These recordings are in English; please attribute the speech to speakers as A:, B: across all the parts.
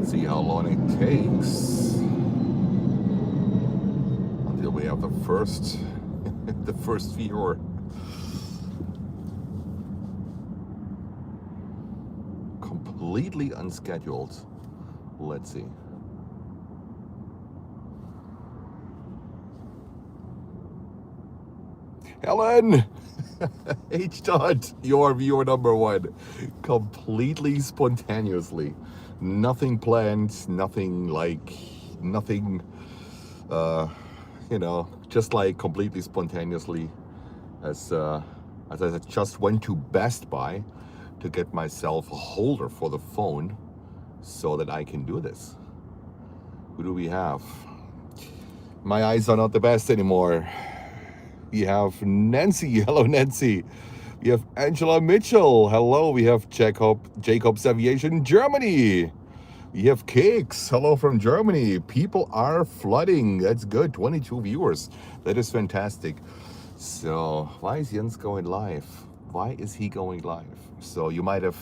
A: Let's see how long it takes until we have the first the first viewer. Completely unscheduled. Let's see. Helen! H. Dot, your viewer number one. Completely spontaneously. Nothing planned, nothing, just like completely spontaneously as I just went to Best Buy to get myself a holder for the phone so that I can do this. Who do we have? My eyes are not the best anymore. We have Nancy. Hello, Nancy. We have Angela Mitchell. Hello. We have Jacob's Aviation Germany. We have Cakes. Hello from Germany. People are flooding. That's good. 22 viewers. That is fantastic. So why is Jens going live? Why is he going live? So you might have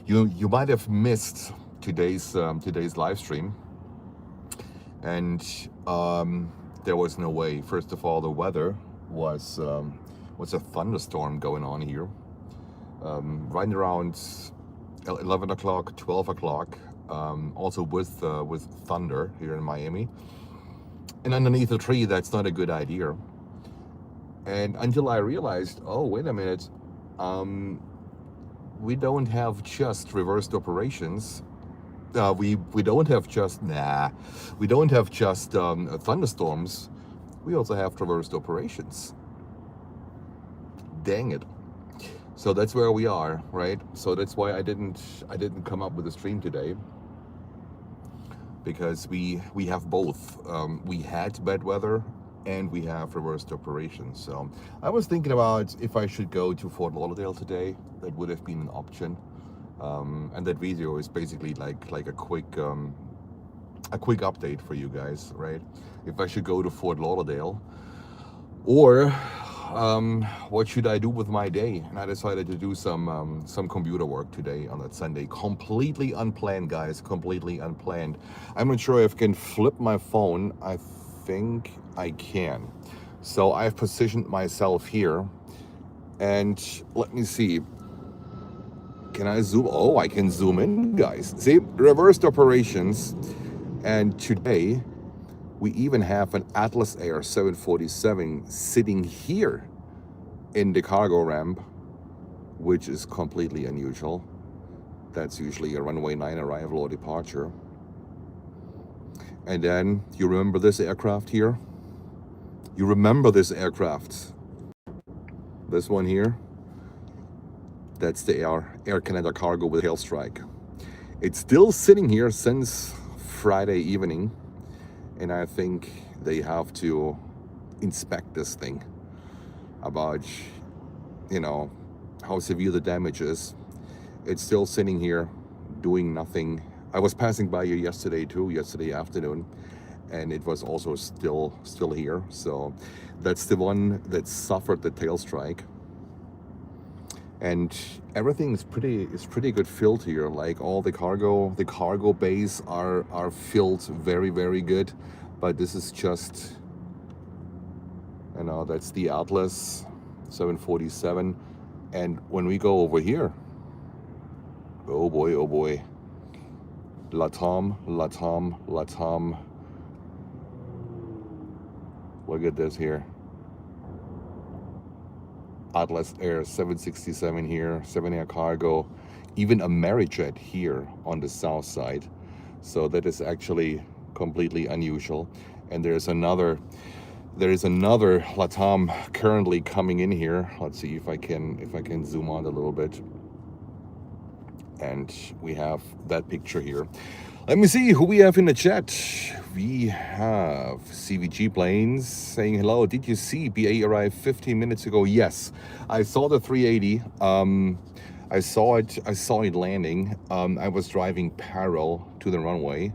A: you might have missed today's live stream, and there was no way. First of all, the weather was a thunderstorm going on here, right around 11 o'clock, 12 o'clock. Also with thunder here in Miami, and underneath a tree, that's not a good idea. And until I realized, oh, wait a minute, we don't have just reversed operations. We don't have just thunderstorms. We also have reversed operations. Dang it. So that's where we are, right? So that's why I didn't come up with a stream today, because we have both. We had bad weather and we have reversed operations. So I was thinking about if I should go to Fort Lauderdale today. That would have been an option. And that video is basically like a quick update for you guys, right? If I should go to Fort Lauderdale, or what should I do with my day? And I decided to do some computer work today on that Sunday. Completely unplanned, guys. Completely unplanned. I'm not sure if I can flip my phone. I think I can. So I've positioned myself here, and let me see. Can I zoom? Oh, I can zoom in, guys. See, reversed operations. And today we even have an Atlas Air 747 sitting here in the cargo ramp, which is completely unusual. That's usually a runway 9 arrival or departure. And then, you remember this aircraft here? You remember this aircraft? This one here? That's the Air Canada cargo with tail strike. It's still sitting here since Friday evening, and I think they have to inspect this thing about, how severe the damage is. It's still sitting here doing nothing. I was passing by here yesterday afternoon, and it was also still here. So that's the one that suffered the tail strike. And everything is pretty good filled here. Like all the cargo bays are filled very, very good. But this is just, that's the Atlas 747. And when we go over here, oh boy, Latam. Look at this here. Atlas Air 767 here, 7 Air Cargo, even a Amerijet here on the south side. So that is actually completely unusual. And there is another Latam currently coming in here. Let's see if I can zoom out a little bit. And we have that picture here. Let me see who we have in the chat. We have CVG Planes saying hello. Did you see BA arrive 15 minutes ago? Yes, I saw the 380. I saw it landing. I was driving parallel to the runway.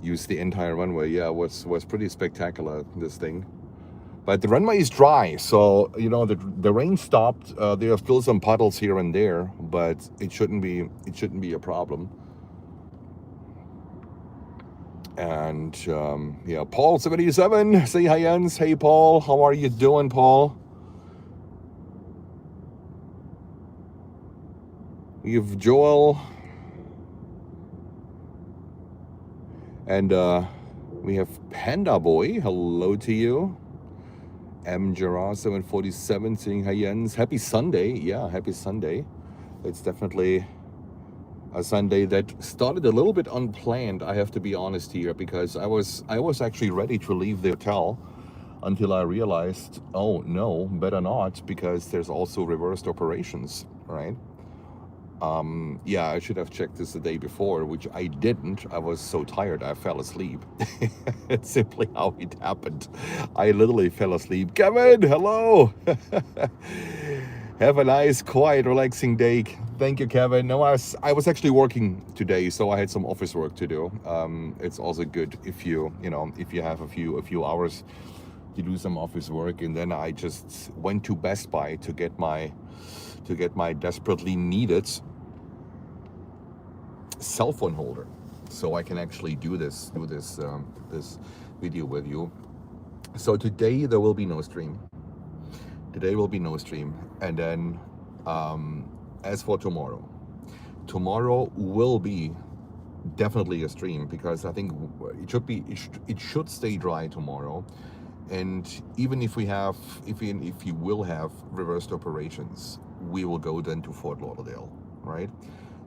A: Used the entire runway. Yeah, it was pretty spectacular, this thing. But the runway is dry, so you know the rain stopped. There are still some puddles here and there, but it shouldn't be a problem. And yeah, Paul 77, say hi, Jens. Hey, Paul, how are you doing, Paul? We have Joel, and we have Panda Boy. Hello to you. M. Gerard 747 saying hi, Jens. Happy Sunday. Yeah, happy Sunday. It's definitely a Sunday that started a little bit unplanned, I have to be honest here, because I was actually ready to leave the hotel until I realized, oh no, better not, because there's also reversed operations, right? Yeah, I should have checked this the day before, which I didn't. I was so tired, I fell asleep. It's simply how it happened. I literally fell asleep. Kevin, hello. Have a nice, quiet, relaxing day. Thank you, Kevin. No, I was actually working today, so I had some office work to do. It's also good if you have a few hours to do some office work. And then I just went to Best Buy to get my desperately needed cell phone holder, so I can actually do this video with you. So today there will be no stream. Today will be no stream, and then as for tomorrow will be definitely a stream, because I think it should stay dry tomorrow. And even if you will have reversed operations, we will go then to Fort Lauderdale, right?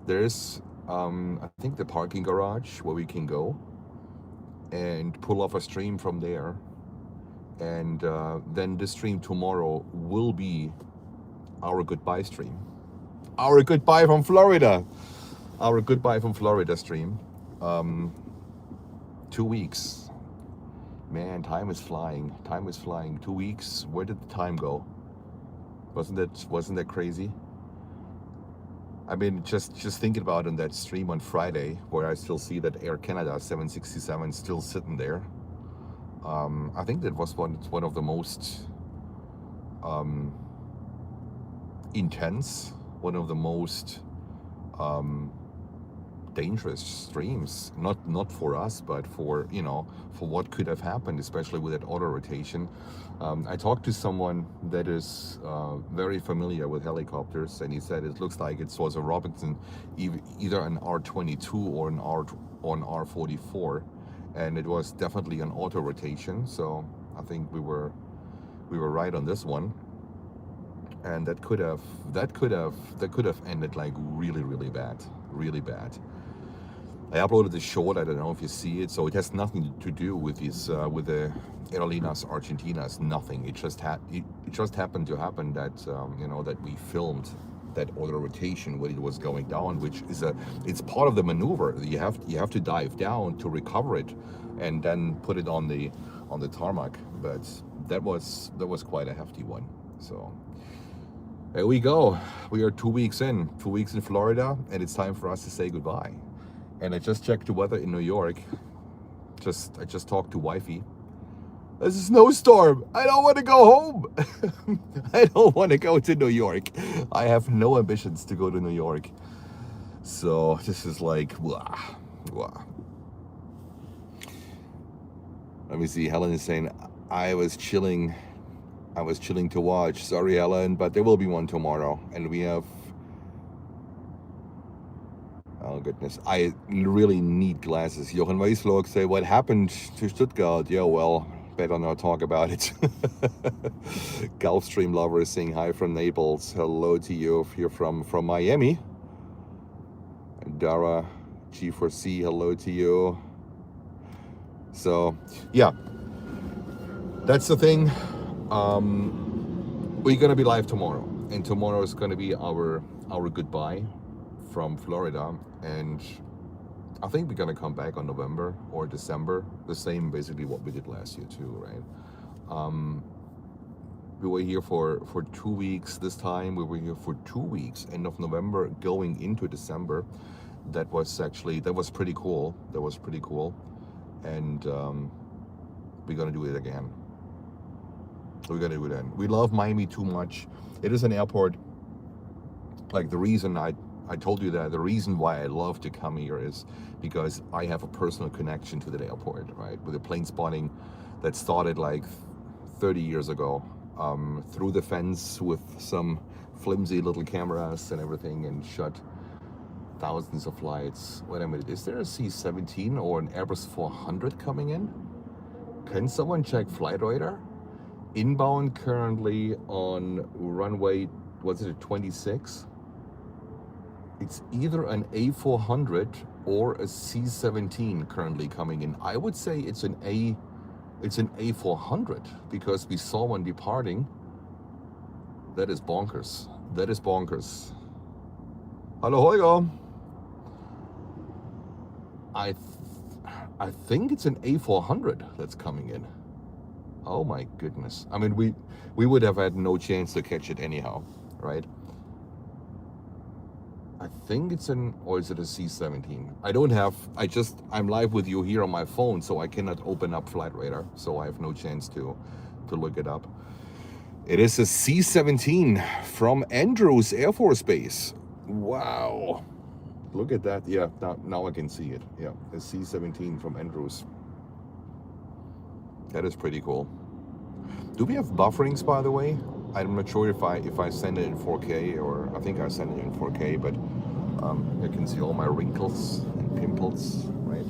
A: There's I think the parking garage where we can go and pull off a stream from there. And then the stream tomorrow will be our goodbye stream. Our goodbye from Florida. Our goodbye from Florida stream. 2 weeks. Man, time is flying. Time is flying. 2 weeks. Where did the time go? Wasn't that crazy? I mean, just thinking about in that stream on Friday, where I still see that Air Canada 767 still sitting there. I think that was one of the most intense, one of the most dangerous streams. Not for us, but for what could have happened, especially with that auto rotation. I talked to someone that is very familiar with helicopters, and he said it looks like it was a Robinson, either an R-22 or an R-44, and it was definitely an auto rotation. So I think we were right on this one, and that could have ended like really bad. I uploaded the short. I don't know if you see it. So it has nothing to do with these with the Aerolíneas Argentinas. Nothing. It just happened to happen that that we filmed that auto rotation when it was going down, which is it's part of the maneuver. You have to dive down to recover it, and then put it on the tarmac. But that was quite a hefty one. So there we go. We are 2 weeks in. 2 weeks in Florida, and it's time for us to say goodbye. And I just checked the weather in New York. I just talked to wifey. There's a snowstorm. I don't want to go home. I don't want to go to New York. I have no ambitions to go to New York. So this is like, blah. Let me see. Helen is saying, I was chilling to watch. Sorry, Helen, but there will be one tomorrow. And we have, oh goodness, I really need glasses. Jochen Weislog say, what happened to Stuttgart? Yeah, well, better not talk about it. Gulfstream lover is saying hi from Naples. Hello to you if you're from Miami. Dara G4C, hello to you. So yeah, that's the thing. We're gonna be live tomorrow, and tomorrow is gonna be our goodbye from Florida, and I think we're gonna come back on November or December, the same basically what we did last year too, right? We were here for 2 weeks this time. We were here for 2 weeks, end of November going into December. That was pretty cool. And we're gonna do it again. We're gonna do that. We love Miami too much. It is an airport. Like the reason I told you that the reason why I love to come here is because I have a personal connection to that airport, right? With the plane spotting that started like 30 years ago, through the fence with some flimsy little cameras and everything, and shot thousands of flights. Wait a minute, is there a C-17 or an Airbus 400 coming in? Can someone check flight radar? Inbound currently on runway, was it a 26? It's either an A400 or a C-17 currently coming in. I would say it's an A400 because we saw one departing. That is bonkers. That is bonkers. Hello, Holger. I think it's an A400 that's coming in. Oh my goodness. I mean, we would have had no chance to catch it anyhow, right? I think it's or is it a C-17? I'm live with you here on my phone, so I cannot open up flight radar, so I have no chance to look it up. It is a C-17 from Andrews Air Force Base. Wow. Look at that. Yeah, now I can see it. Yeah, a C-17 from Andrews. That is pretty cool. Do we have bufferings, by the way? I'm not sure if I send it in 4K, or I think I send it in 4K, but you can see all my wrinkles and pimples, right?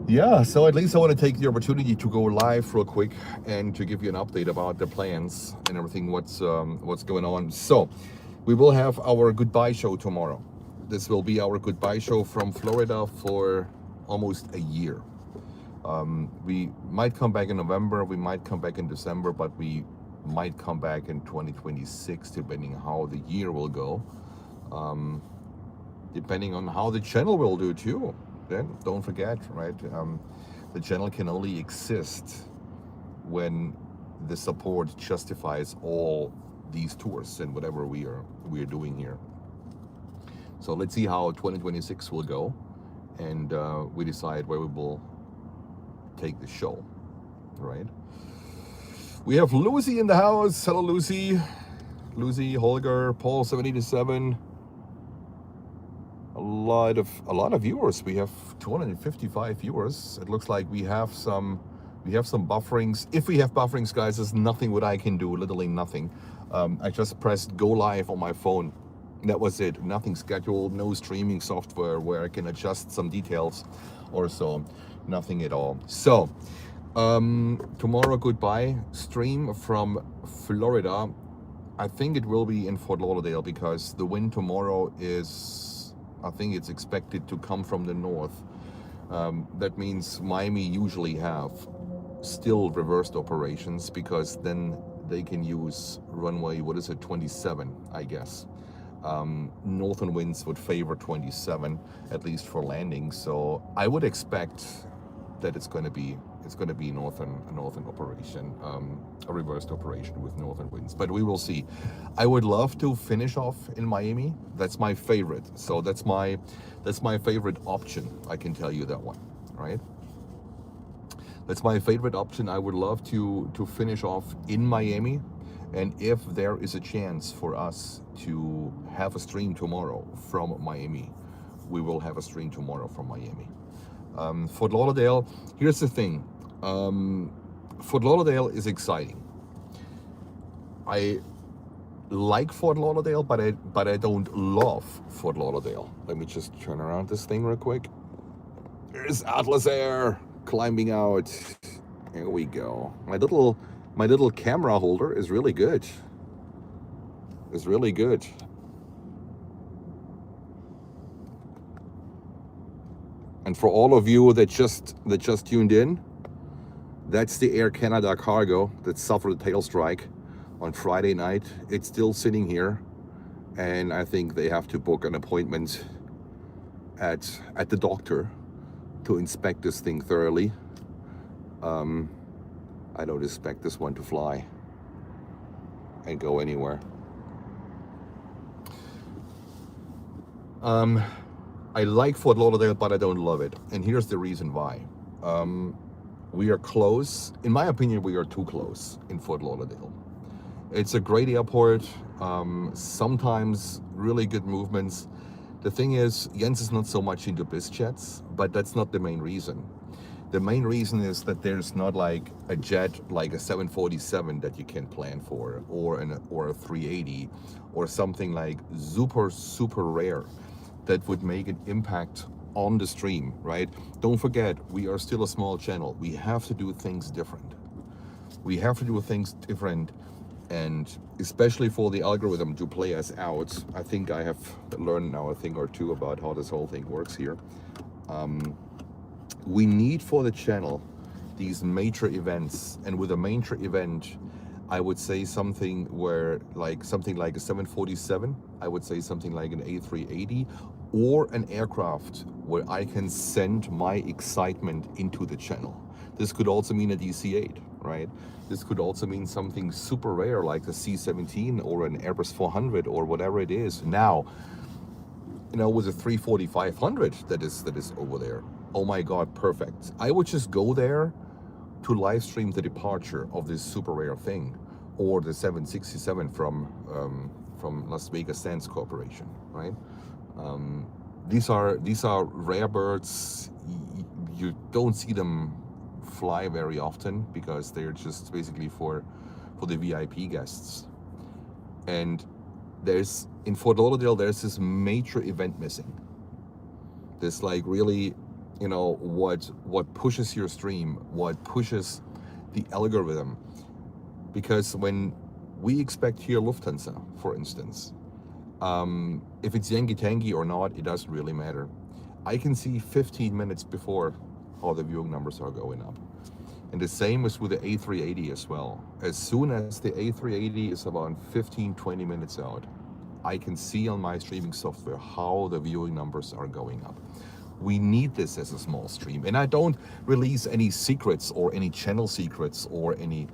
A: Yeah, so at least I want to take the opportunity to go live real quick and to give you an update about the plans and everything, what's going on. So we will have our goodbye show tomorrow. This will be our goodbye show from Florida for almost a year. We might come back in November, we might come back in December, but we might come back in 2026, depending on how the year will go. Depending on how the channel will do too. Then don't forget, right? The channel can only exist when the support justifies all these tours and whatever we are doing here. So let's see how 2026 will go, and we decide where we will take the show, right? We have Lucy in the house. Hello, Lucy. Lucy, Holger, Paul 787. A lot of viewers. We have 255 viewers. It looks like we have some bufferings. If we have bufferings, guys, there's nothing what I can do. Literally nothing. I just pressed go live on my phone. That was it. Nothing scheduled. No streaming software where I can adjust some details or so. Nothing at all. So tomorrow goodbye stream from Florida. I think it will be in Fort Lauderdale because the wind tomorrow is, I think it's expected to come from the north. That means Miami usually have still reversed operations because then they can use runway, what is it, 27, I guess. Northern winds would favor 27, at least for landing. So I would expect that it's going to be a northern operation, a reversed operation with northern winds. But we will see. I would love to finish off in Miami. That's my favorite. So that's my favorite option. I can tell you that one, right? That's my favorite option. I would love to finish off in Miami. And if there is a chance for us to have a stream tomorrow from Miami, we will have a stream tomorrow from Miami. Fort Lauderdale, here's the thing. Fort Lauderdale is exciting. I like Fort Lauderdale, but I don't love Fort Lauderdale. Let me just turn around this thing real quick. There's Atlas Air climbing out. Here we go. My little camera holder is really good. It's really good. And for all of you that just tuned in, that's the Air Canada cargo that suffered a tail strike on Friday night. It's still sitting here, and I think they have to book an appointment at the doctor to inspect this thing thoroughly. I don't expect this one to fly and go anywhere. I like Fort Lauderdale, but I don't love it. And here's the reason why. We are close. In my opinion, we are too close in Fort Lauderdale. It's a great airport. Sometimes really good movements. The thing is, Jens is not so much into biz jets, but that's not the main reason. The main reason is that there's not like a jet like a 747 that you can plan for, or a 380, or something like super rare that would make an impact on the stream, right? Don't forget, we are still a small channel. We have to do things different. We have to do things different, and especially for the algorithm to play us out. I think I have learned now a thing or two about how this whole thing works here. We need for the channel these major events, and with a major event, I would say something where something like a 747, I would say something like an A380, or an aircraft where I can send my excitement into the channel. This could also mean a DC-8, right? This could also mean something super rare like a C-17 or an Airbus 400 or whatever it is. Now, with a 340-500 that is over there. Oh my God, perfect. I would just go there to live stream the departure of this super rare thing, or the 767 from Las Vegas Sands Corporation, right? These are rare birds. You don't see them fly very often because they're just basically for the VIP guests. And in Fort Lauderdale, there's this major event missing. This really, what pushes your stream, what pushes the algorithm. Because when we expect here Lufthansa, for instance, if it's Yankee Tanky or not, it doesn't really matter. I can see 15 minutes before how the viewing numbers are going up. And the same is with the A380 as well. As soon as the A380 is about 15-20 minutes out, I can see on my streaming software how the viewing numbers are going up. We need this as a small stream, and I don't release any secrets or any channel secrets or any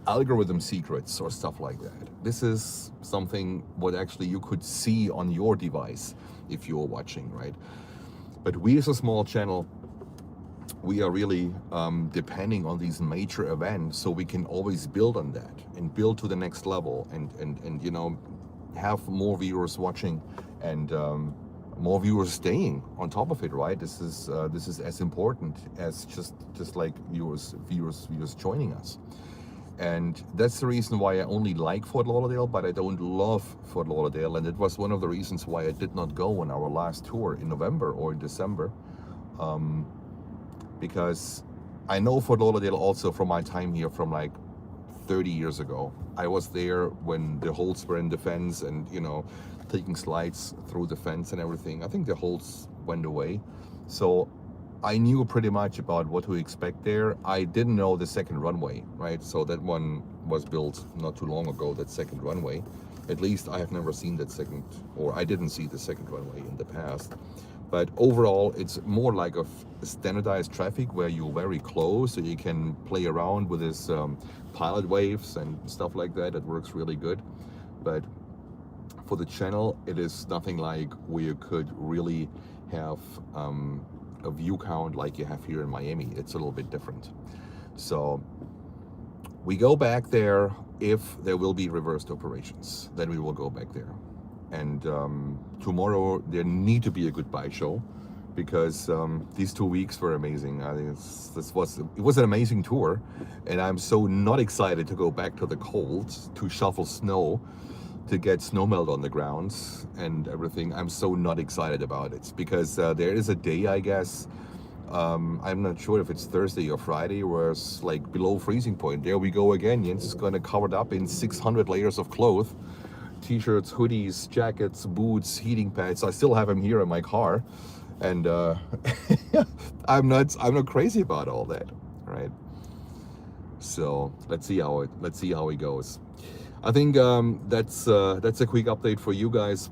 A: algorithm secrets or stuff like that. This is something what actually you could see on your device if you're watching, right? But we as a small channel, we are really depending on these major events, so we can always build on that and build to the next level, and have more viewers watching, and more viewers staying on top of it, right? This is as important as just like viewers joining us. And that's the reason why I only like Fort Lauderdale, but I don't love Fort Lauderdale. And it was one of the reasons why I did not go on our last tour in November or in December, because I know Fort Lauderdale also from my time here from 30 years ago. I was there when the holes were in the fence, and taking slides through the fence and everything. I think the holes went away, so I knew pretty much about what to expect there. I didn't know the second runway, right? So that one was built not too long ago, that second runway. At least I have never seen that second, or I didn't see the second runway in the past. But overall, it's more like a standardized traffic where you're very close, so you can play around with this pilot waves and stuff like that. It works really good. But for the channel, it is nothing like where you could really have a view count like you have here in Miami. It's a little bit different. So we go back there if there will be reversed operations. Then we will go back there. And tomorrow there need to be a goodbye show, because these 2 weeks were amazing. I think it was an amazing tour, and I'm so not excited to go back to the cold to shovel snow, to get snow melt on the ground and everything. I'm so not excited about it, because there is a day, I guess, I'm not sure if it's Thursday or Friday, where it's below freezing point. There we go again. Jens is going to cover it up in 600 layers of clothes. T-shirts, hoodies, jackets, boots, heating pads. I still have them here in my car, and I'm not crazy about all that, right? So let's see how it goes. I think that's a quick update for you guys,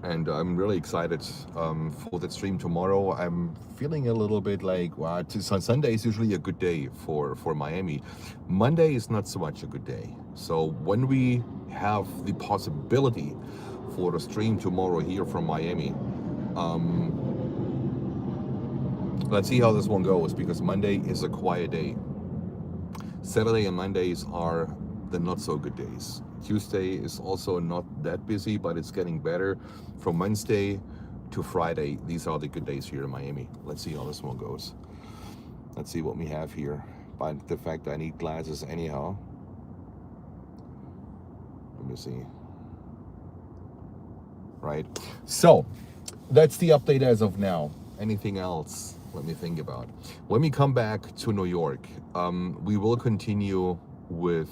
A: and I'm really excited for that stream tomorrow. I'm feeling a little bit wow, Sunday is usually a good day for Miami. Monday is not so much a good day. So when we have the possibility for the stream tomorrow here from Miami, Let's see how this one goes, because Monday is a quiet day. Saturday and Mondays are the not so good days. Tuesday is also not that busy, but it's getting better. From Wednesday to Friday, these are the good days here in Miami. Let's see how this one goes. Let's see what we have here. But the fact I need glasses anyhow. Let me see. Right. So that's the update as of now. Anything else? Let me think about. When we come back to New York, we will continue with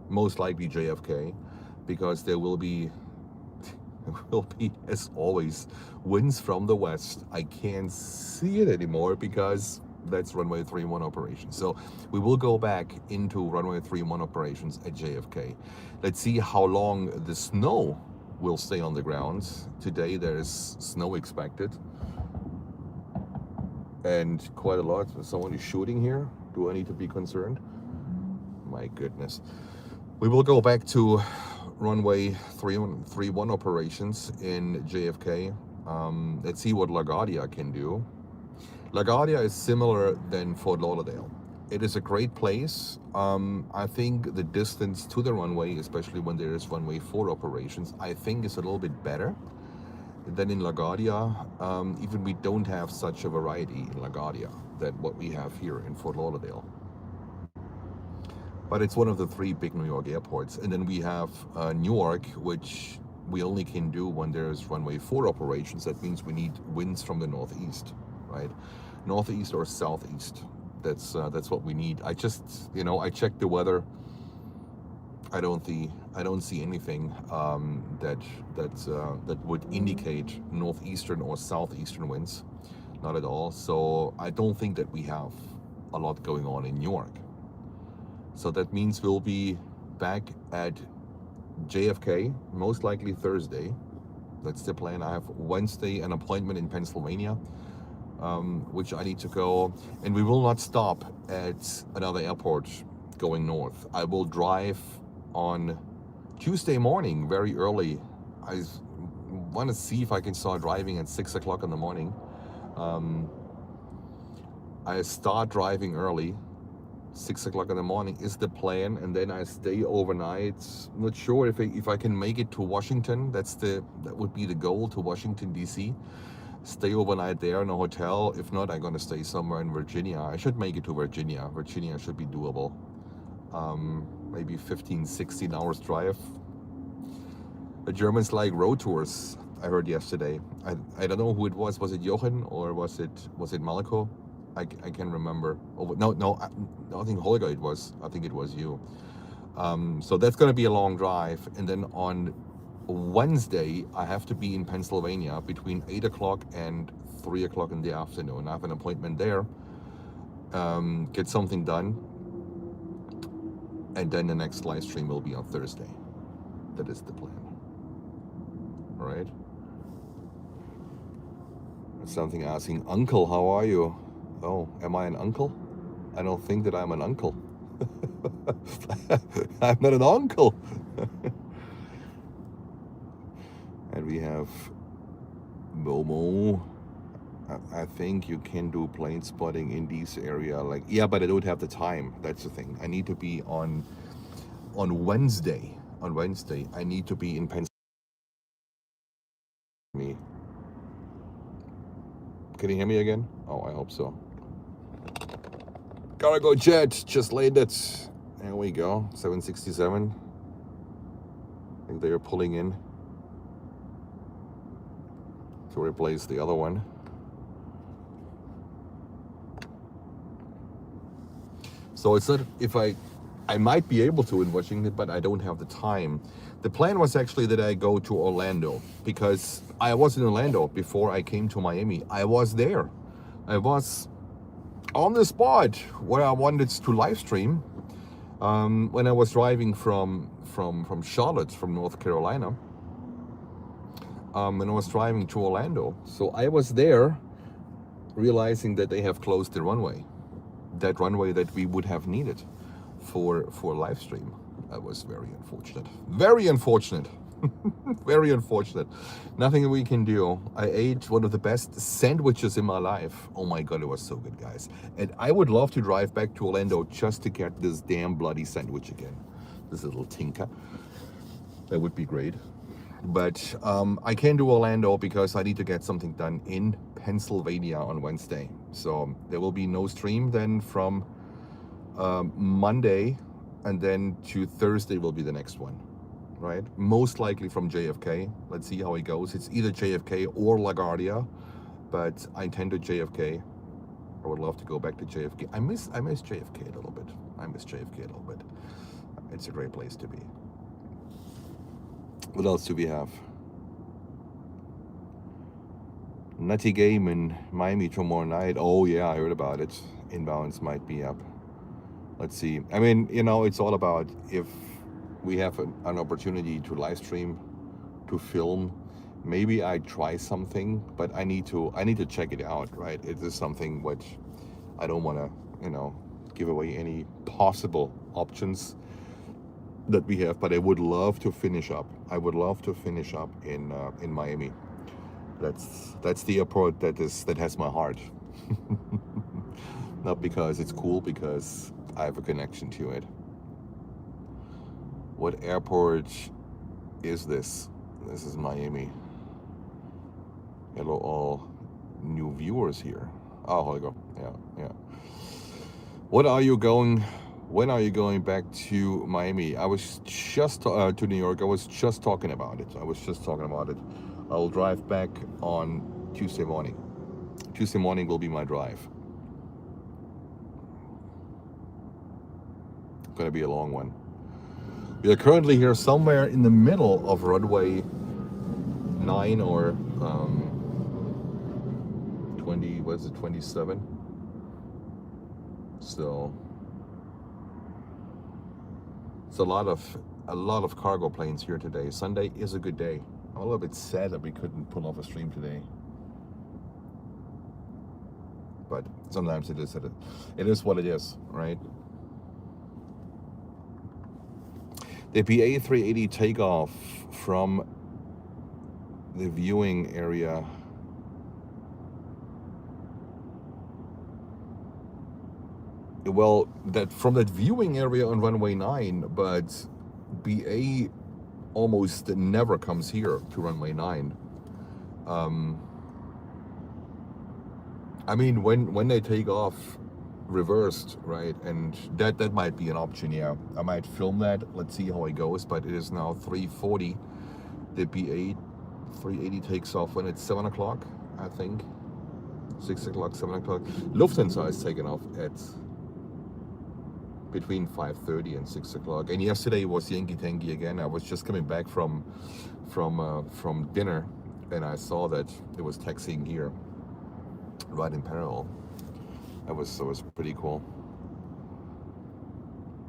A: most likely JFK, because there will be as always winds from the west. I can't see it anymore because that's runway 31 operations. So we will go back into runway 31 operations at JFK. Let's see how long the snow will stay on the ground. Today there is snow expected, and quite a lot. Someone is shooting here. Do I need to be concerned? My goodness. We will go back to runway 31 operations in JFK. Let's see what LaGuardia can do. LaGuardia is similar than Fort Lauderdale. It is a great place. I think the distance to the runway, especially when there is runway 4 operations, I think is a little bit better than in LaGuardia. Even we don't have such a variety in LaGuardia than what we have here in Fort Lauderdale. But it's one of the 3 big New York airports. And then we have Newark, which we only can do when there's runway 4 operations. That means we need winds from the northeast, right? Northeast or southeast. That's what we need. I just, I checked the weather. I don't see anything that would indicate northeastern or southeastern winds, not at all. So I don't think that we have a lot going on in Newark. So that means we'll be back at JFK, most likely Thursday. That's the plan. I have Wednesday an appointment in Pennsylvania, which I need to go. And we will not stop at another airport going north. I will drive on Tuesday morning very early. I want to see if I can start driving at 6 o'clock in the morning. I start driving early. 6 o'clock in the morning is the plan, and then I stay overnight. I'm not sure if I can make it to Washington. That would be the goal, to Washington DC. Stay overnight there in a hotel. If not, I'm gonna stay somewhere in Virginia. I should make it to Virginia. Virginia should be doable. Maybe 15, 16 hours drive. The Germans like road tours, I heard yesterday. I don't know who it was. Was it Jochen or was it Malco? I can't remember. Oh, no, I think Holger it was. I think it was you. So that's going to be a long drive. And then on Wednesday, I have to be in Pennsylvania between 8 o'clock and 3 o'clock in the afternoon. I have an appointment there. Get something done. And then the next live stream will be on Thursday. That is the plan. All right. Something asking, Uncle, how are you? Oh, am I an uncle? I don't think that I'm an uncle. I'm not an uncle. And we have Momo. I think you can do plane spotting in this area. Yeah, but I don't have the time. That's the thing. I need to be on Wednesday. On Wednesday, I need to be in Pennsylvania. Can you hear me again? Oh, I hope so. Cargo jet just landed. There we go. 767. I think they are pulling in to replace the other one. So it's not, if I might be able to in Washington, but I don't have the time. The plan was actually that I go to Orlando, because I was in Orlando before I came to Miami. I was there. I was on the spot where I wanted to live stream when I was driving from Charlotte, from North Carolina. When I was driving to Orlando. So I was there realizing that they have closed the runway. That runway that we would have needed for live stream. That was very unfortunate. Very unfortunate. Very unfortunate. Nothing we can do. I ate one of the best sandwiches in my life. Oh my God, it was so good, guys. And I would love to drive back to Orlando just to get this damn bloody sandwich again. This little tinker. That would be great. But I can't do Orlando because I need to get something done in Pennsylvania on Wednesday. So there will be no stream then from Monday, and then to Thursday will be the next one, right? Most likely from JFK. Let's see how it goes. It's either JFK or LaGuardia, but I intend to JFK. I would love to go back to JFK. I miss JFK a little bit. It's a great place to be. What else do we have? Nutty game in Miami tomorrow night. Oh yeah, I heard about it. Inbounds might be up. Let's see. I mean, you know, it's all about if we have an opportunity to live stream, to film. Maybe I try something, but I need to check it out, right? It is something which I don't want to, you know, give away any possible options that we have. But I would love to finish up. I would love to finish up in Miami. That's the airport that has my heart. Not because it's cool, because I have a connection to it. What airport is this? This is Miami. Hello, all new viewers here. Oh, Holger. Yeah. When are you going back to Miami? I was just to New York. I was just talking about it. I'll drive back on Tuesday morning. Tuesday morning will be my drive. Going to be a long one. We are currently here somewhere in the middle of runway 9 or 20. What is it? 27. So it's a lot of cargo planes here today. Sunday is a good day. I'm a little bit sad that we couldn't pull off a stream today, but sometimes it is what it is, right? The BA 380 takeoff from the viewing area. Well, from that viewing area on runway 9, but BA almost never comes here to runway 9. I mean, when they take off reversed, right? And that might be an option. Yeah, I might film that. Let's see how it goes. But it is now 3:40. The BA 380 takes off when it's 7 o'clock, I think. 6 o'clock, 7 o'clock. Lufthansa is taken off at between 5:30 and 6 o'clock. And yesterday was Yankee Tanky again. I was just coming back from dinner, and I saw that it was taxiing here, right in parallel. That was pretty cool.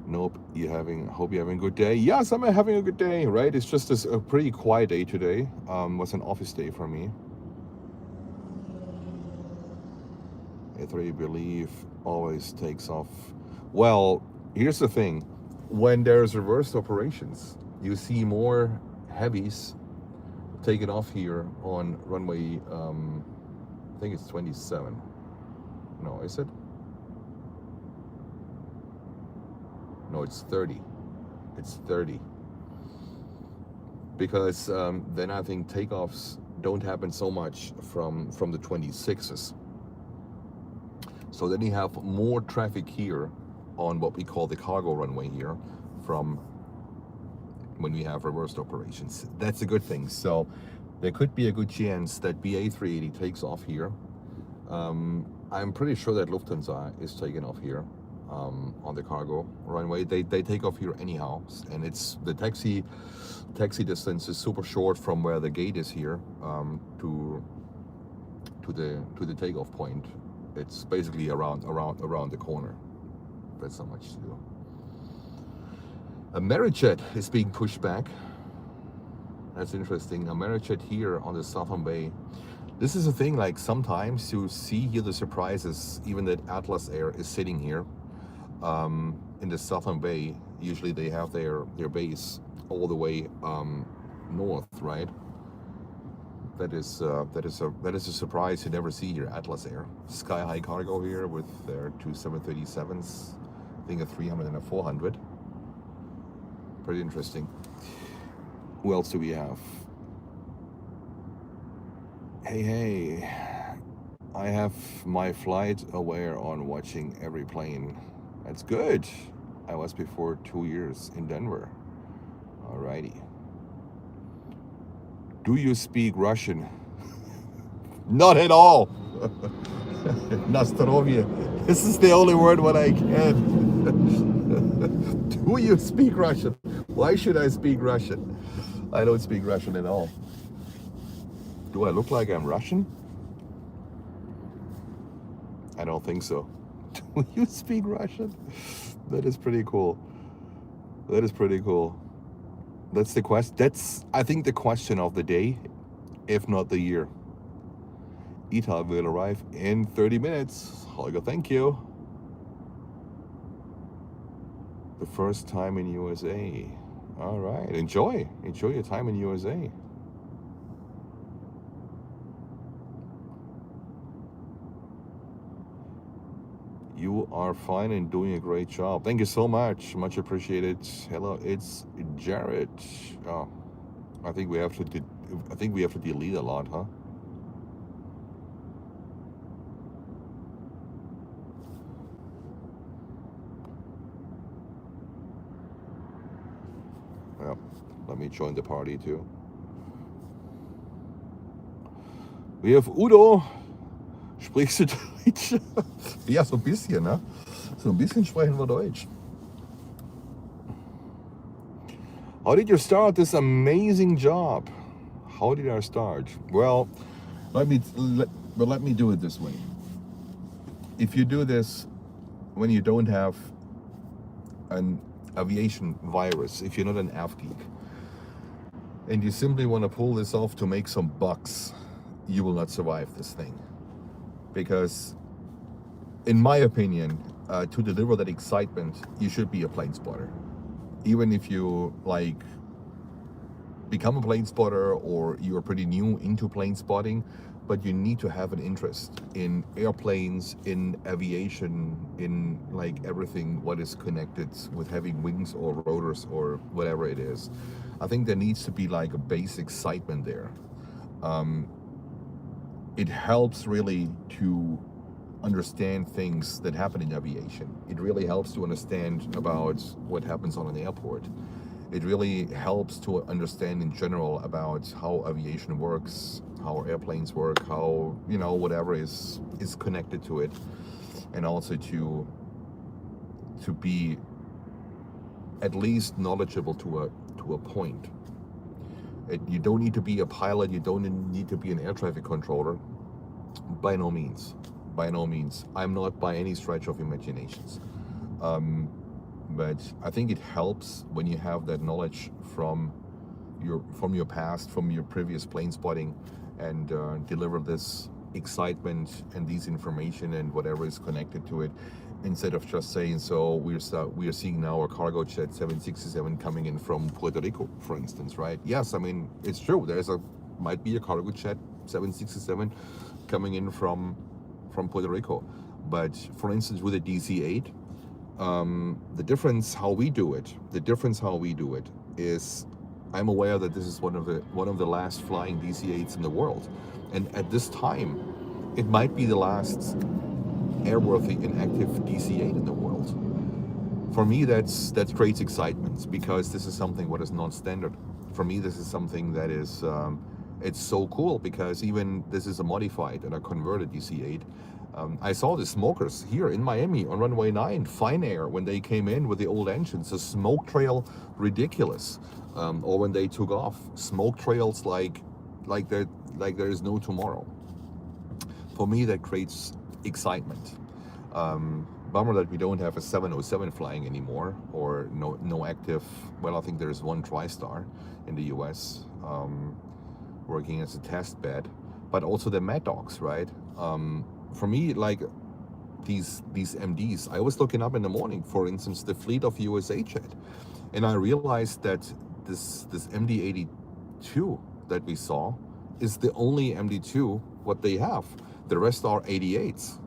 A: Nope, hope you're having a good day. Yes, I'm having a good day, right? It's just a pretty quiet day today. Was an office day for me. A3 believe always takes off. Well, here's the thing. When there's reversed operations, you see more heavies taking off here on runway, I think it's 27. No, is it? No, it's 30. It's 30. Because then I think takeoffs don't happen so much from the 26s. So then you have more traffic here on what we call the cargo runway here from when we have reversed operations. That's a good thing. So there could be a good chance that BA 380 takes off here. I'm pretty sure that Lufthansa is taking off here on the cargo runway. They take off here anyhow, and it's the taxi distance is super short from where the gate is here to the takeoff point. It's basically around the corner. That's not much to do. Amerijet is being pushed back. That's interesting. Amerijet here on the Southern Bay. This is a thing, like sometimes you see here the surprises, even that Atlas Air is sitting here in the Southern Bay. Usually they have their base all the way north, right? That is a surprise you never see here. Atlas Air, sky high cargo here with their two 737s, I think a 300 and a 400. Pretty interesting. Who else do we have? Hey, I have my flight aware on, watching every plane. That's good. I was before 2 years in Denver. Alrighty. Do you speak Russian? Not at all. Nastarovia. This is the only word what I can. Do you speak Russian? Why should I speak Russian? I don't speak Russian at all. Do I look like I'm Russian? I don't think so. Do you speak Russian? That is pretty cool. That is pretty cool. That's the question. That's, I think, the question of the day, if not the year. ETA will arrive in 30 minutes. Holger, thank you. The first time in USA. All right, enjoy your time in USA. You are fine and doing a great job. Thank you so much. Much appreciated. Hello, it's Jared. Oh, I think we have to delete a lot, huh? Yeah. Let me join the party too. We have Udo. Sprichst du Deutsch? Ja, so ein bisschen, ne? So ein bisschen sprechen wir Deutsch. How did you start this amazing job? How did I start? Well, let me do it this way. If you do this when you don't have an aviation virus, if you're not an av geek, and you simply want to pull this off to make some bucks, you will not survive this thing. Because, in my opinion, to deliver that excitement, you should be a plane spotter. Even if you become a plane spotter or you're pretty new into plane spotting, but you need to have an interest in airplanes, in aviation, in everything what is connected with having wings or rotors or whatever it is. I think there needs to be a base excitement there. It helps really to understand things that happen in aviation. It really helps to understand about what happens on an airport. It really helps to understand in general about how aviation works, how airplanes work, how, whatever is connected to it, and also to be at least knowledgeable to a point. You don't need to be a pilot, you don't need to be an air traffic controller. By no means. I'm not by any stretch of imaginations. But I think it helps when you have that knowledge from your past, from your previous plane spotting, and deliver this excitement and these information and whatever is connected to it, instead of just saying, so we are seeing now a cargo jet 767 coming in from Puerto Rico, for instance, right? Yes, I mean, it's true. Might be a cargo jet 767 coming in from Puerto Rico. But for instance, with a DC-8, the difference how we do it is, I'm aware that this is one of the last flying DC-8s in the world, and at this time, it might be the last airworthy and active DC-8 in the world. For me, that creates excitement, because this is something what is non-standard. For me, this is something that is it's so cool, because even this is a modified and a converted DC-8. I saw the smokers here in Miami on runway 9, Fine Air, when they came in with the old engines, the smoke trail ridiculous. Or when they took off, smoke trails like there is no tomorrow. For me, that creates excitement. Bummer that we don't have a 707 flying anymore, or no active. Well, I think there's one TriStar in the US working as a test bed, but also the Mad Dogs, right? For me, these MDs, I was looking up in the morning, for instance, the fleet of USA Jet, and I realized that this MD-82 MD2 that we saw is the only MD2 what they have. The rest are 88s.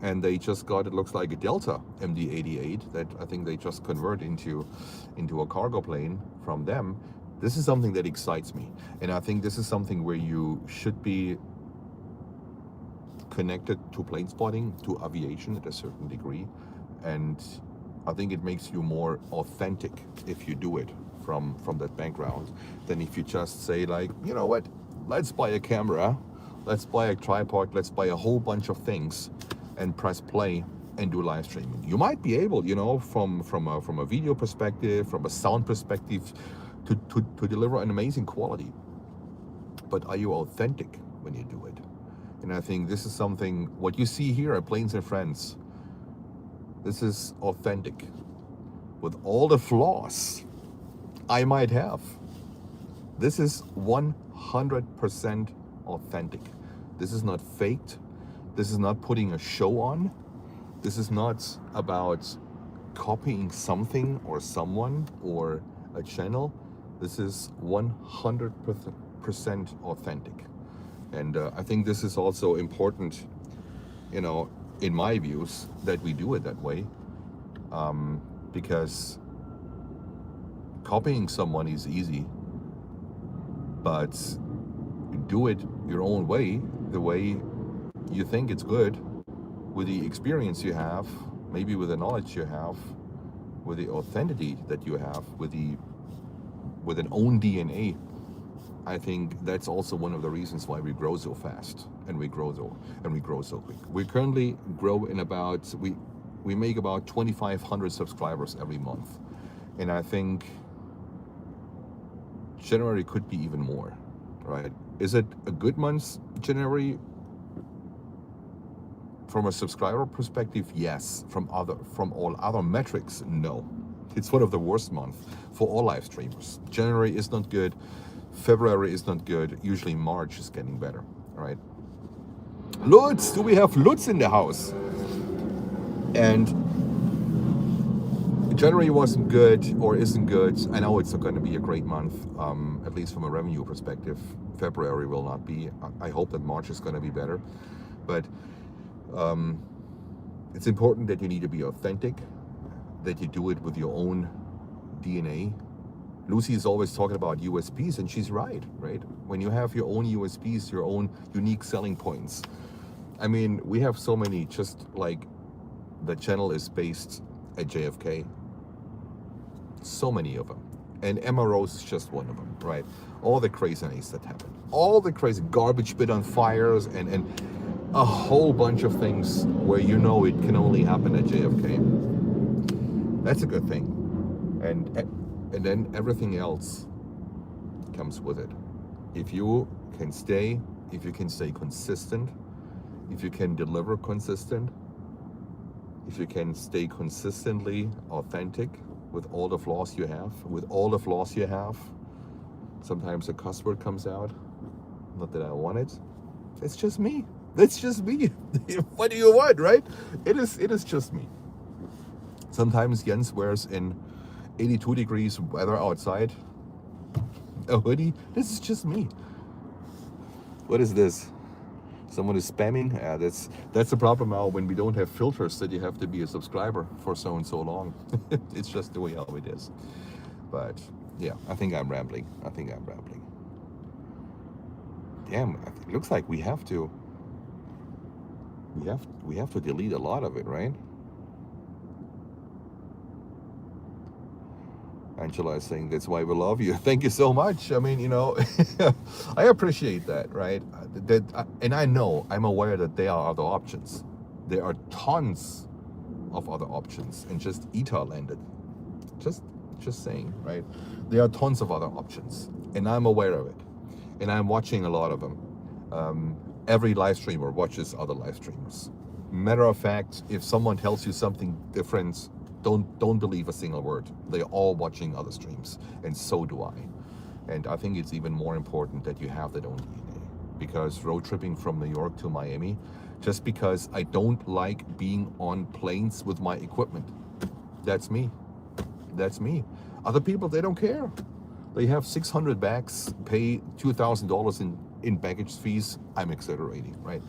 A: And they just got, it looks like a Delta MD-88 that I think they just convert into a cargo plane from them. This is something that excites me. And I think this is something where you should be connected to plane spotting, to aviation at a certain degree. And I think it makes you more authentic if you do it from that background than if you just say like, you know what, let's buy a camera, let's buy a tripod, let's buy a whole bunch of things and press play and do live streaming. You might be able, you know, from a video perspective, from a sound perspective, to deliver an amazing quality. But are you authentic when you do it? And I think this is something, what you see here at Planes and Friends, this is authentic. With all the flaws I might have, this is 100% authentic. This is not faked. This is not putting a show on. This is not about copying something or someone or a channel. This is 100% authentic. And I think this is also important, you know, in my views, that we do it that way. Because copying someone is easy, but do it your own way, the way you think it's good, with the experience you have, maybe with the knowledge you have, with the authenticity that you have, with an own DNA. I think that's also one of the reasons why we grow so fast and we grow so quick. We currently grow in about, we make about 2,500 subscribers every month, and I think January could be even more, right? Is it a good month, January? From a subscriber perspective, yes. From all other metrics, no. It's one of the worst months for all live streamers. January is not good. February is not good. Usually March is getting better, right? Lutz, do we have Lutz in the house? And January wasn't good or isn't good. I know it's not going to be a great month, at least from a revenue perspective. February will not be. I hope that March is going to be better. But it's important that you need to be authentic, that you do it with your own DNA. Lucy is always talking about USPs, and she's right? When you have your own USPs, your own unique selling points. I mean, we have so many, just like the channel is based at JFK. So many of them. And MROs is just one of them, right? All the craziness that happen. All the crazy garbage bit on fires and a whole bunch of things where you know it can only happen at JFK. That's a good thing. And then everything else comes with it. If you can stay consistent, if you can deliver consistent, if you can stay consistently authentic with all the flaws you have, sometimes a cuss word comes out, not that I want it. It's just me. That's just me. What do you want, right? It is just me. Sometimes Jens wears in 82 degrees weather outside a hoodie. This is just me. What is this? Someone is spamming? Yeah, that's the problem now when we don't have filters that you have to be a subscriber for so and so long. It's just the way how it is. But yeah, I think I'm rambling. Damn, it looks like we have to delete a lot of it, right? Angela is saying that's why we love you. Thank you so much. I mean, you know, I appreciate that, right? And I'm aware that there are other options. There are tons of other options, and just ETA landed. Just saying, right? There are tons of other options, and I'm aware of it, and I'm watching a lot of them. Every live streamer watches other live streamers. Matter of fact, if someone tells you something different, don't believe a single word. They're all watching other streams, and so do I. And I think it's even more important that you have that own DNA, because road tripping from New York to Miami, just because I don't like being on planes with my equipment. That's me. Other people, they don't care. They have 600 bags, pay $2,000 in baggage fees. I'm exaggerating, right?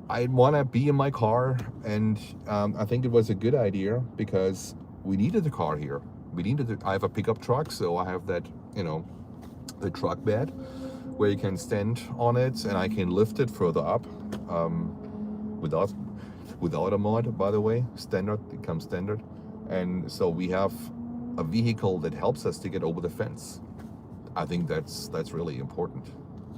A: I want to be in my car, and I think it was a good idea because we needed a car here. I have a pickup truck, so I have that, the truck bed where you can stand on it, and I can lift it further up without a mod, by the way. Standard, it comes standard. And so we have a vehicle that helps us to get over the fence. I think that's really important.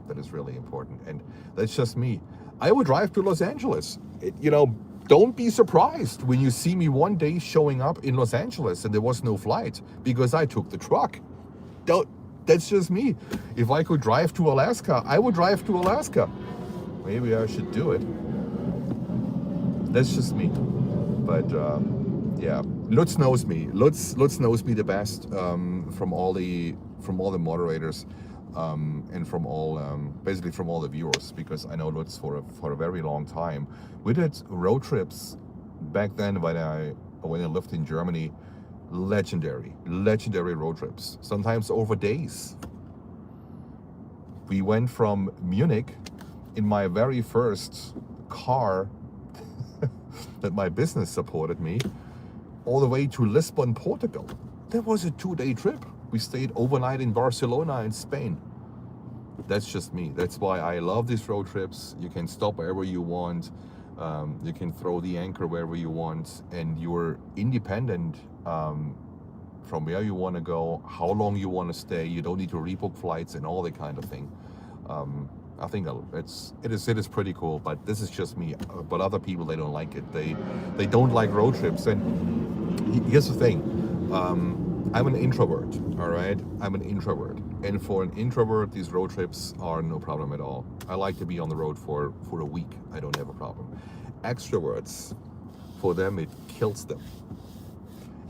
A: That is really important, and that's just me. I would drive to Los Angeles. Don't be surprised when you see me one day showing up in Los Angeles and there was no flight because I took the truck. That's just me. If I could drive to Alaska, I would drive to Alaska. Maybe I should do it. That's just me. But yeah, Lutz knows me. Lutz knows me the best from all the moderators. And from all, basically from all the viewers, because I know Lutz for a very long time. We did road trips back then when I lived in Germany. Legendary road trips, sometimes over days. We went from Munich in my very first car that my business supported me, all the way to Lisbon, Portugal. That was a 2-day trip. We stayed overnight in Barcelona in Spain. That's just me. That's why I love these road trips. You can stop wherever you want. You can throw the anchor wherever you want, and you're independent from where you want to go, how long you want to stay. You don't need to rebook flights and all that kind of thing. I think it is pretty cool. But this is just me. But other people, they don't like it. They don't like road trips. And here's the thing. I'm an introvert, all right? I'm an introvert. And for an introvert, these road trips are no problem at all. I like to be on the road for a week. I don't have a problem. Extroverts, for them, it kills them.